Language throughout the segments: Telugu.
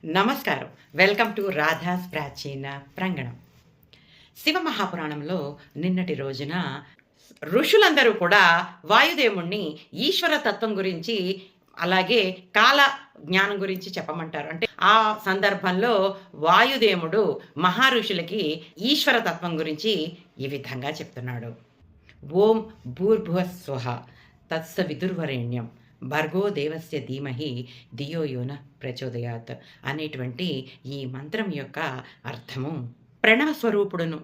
నమస్కారం. వెల్కమ్ టు రాధాస్ ప్రాచీన ప్రాంగణం. శివ మహాపురాణంలో నిన్నటి రోజున ఋషులందరూ కూడా వాయుదేవుణ్ణి ఈశ్వర తత్వం గురించి, అలాగే కాల జ్ఞానం గురించి చెప్పమంటారు. అంటే ఆ సందర్భంలో వాయుదేవుడు మహారుషులకి ఈశ్వర తత్వం గురించి ఈ విధంగా చెప్తున్నాడు. ఓం భూర్భువస్వః తత్సవితుర్వరేణ్యం భర్గో దేవస్య ధీమహి ధియో యోన ప్రచోదయాత్ అనేటువంటి ఈ మంత్రం యొక్క అర్థము, ప్రణవ స్వరూపుడును,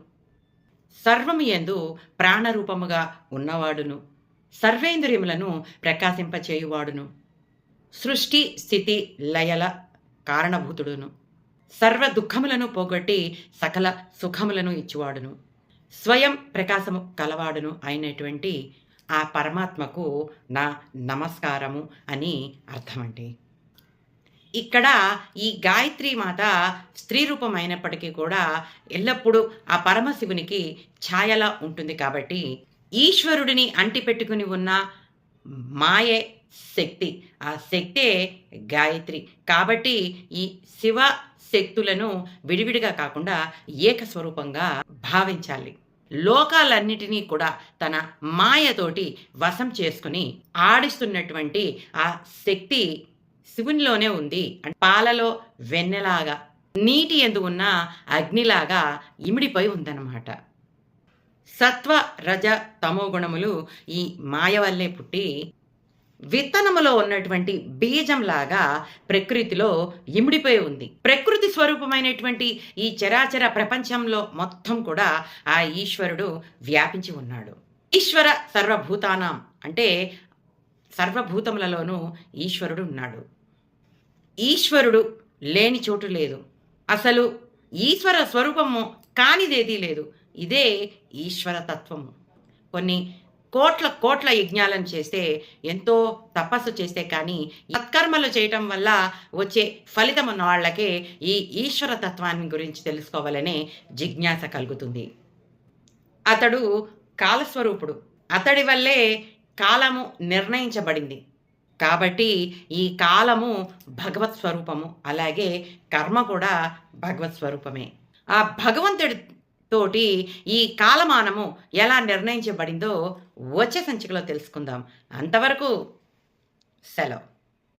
సర్వము యందు ప్రాణరూపముగా ఉన్నవాడును, సర్వేంద్రియములను ప్రకాశింపచేయువాడును, సృష్టి స్థితి లయల కారణభూతుడును, సర్వ దుఃఖములను పోగొట్టి సకల సుఖములను ఇచ్చువాడును, స్వయం ప్రకాశము కలవాడును అయినటువంటి ఆ పరమాత్మకు నా నమస్కారము అని అర్థమండి. ఇక్కడ ఈ గాయత్రి మాత స్త్రీ రూపం అయినప్పటికీ కూడా ఎల్లప్పుడూ ఆ పరమశివునికి ఛాయలా ఉంటుంది. కాబట్టి ఈశ్వరుడిని అంటిపెట్టుకుని ఉన్న మాయే శక్తి, ఆ శక్తే గాయత్రి. కాబట్టి ఈ శివ శక్తులను విడివిడిగా కాకుండా ఏకస్వరూపంగా భావించాలి. లోకాలన్నిటినీ కూడా తన మాయతోటి వశం చేసుకుని ఆడిస్తున్నటువంటి ఆ శక్తి శివునిలోనే ఉంది. పాలలో వెన్నెలాగా, నీటి యందు ఉన్న అగ్నిలాగా ఇమిడిపోయి ఉందన్నమాట. సత్వ రజ తమో గుణములు ఈ మాయ వల్లే పుట్టి విత్తనములో ఉన్నటువంటి బీజంలాగా ప్రకృతిలో ఇమిడిపోయి ఉంది. ప్రకృతి స్వరూపమైనటువంటి ఈ చరాచర ప్రపంచంలో మొత్తం కూడా ఆ ఈశ్వరుడు వ్యాపించి ఉన్నాడు. ఈశ్వర సర్వభూతానాం అంటే సర్వభూతములలోనూ ఈశ్వరుడు ఉన్నాడు. ఈశ్వరుడు లేని చోటు లేదు. అసలు ఈశ్వర స్వరూపము కానిదేదీ లేదు. ఇదే ఈశ్వర తత్వము. కొన్ని కోట్ల యజ్ఞాలను చేస్తే, ఎంతో తపస్సు చేస్తే కానీ సత్కర్మలు చేయటం వల్ల వచ్చే ఫలితం ఉన్న వాళ్ళకే ఈ ఈశ్వర తత్వాన్ని గురించి తెలుసుకోవాలనే జిజ్ఞాస కలుగుతుంది. అతడు కాలస్వరూపుడు. అతడి వల్లే కాలము నిర్ణయించబడింది. కాబట్టి ఈ కాలము భగవత్ స్వరూపము, అలాగే కర్మ కూడా భగవత్ స్వరూపమే. ఆ భగవంతుడి తోటి ఈ కాలమానము ఎలా నిర్ణయించబడిందో వచ్చే సంచికలో తెలుసుకుందాం. అంతవరకు సెలవు.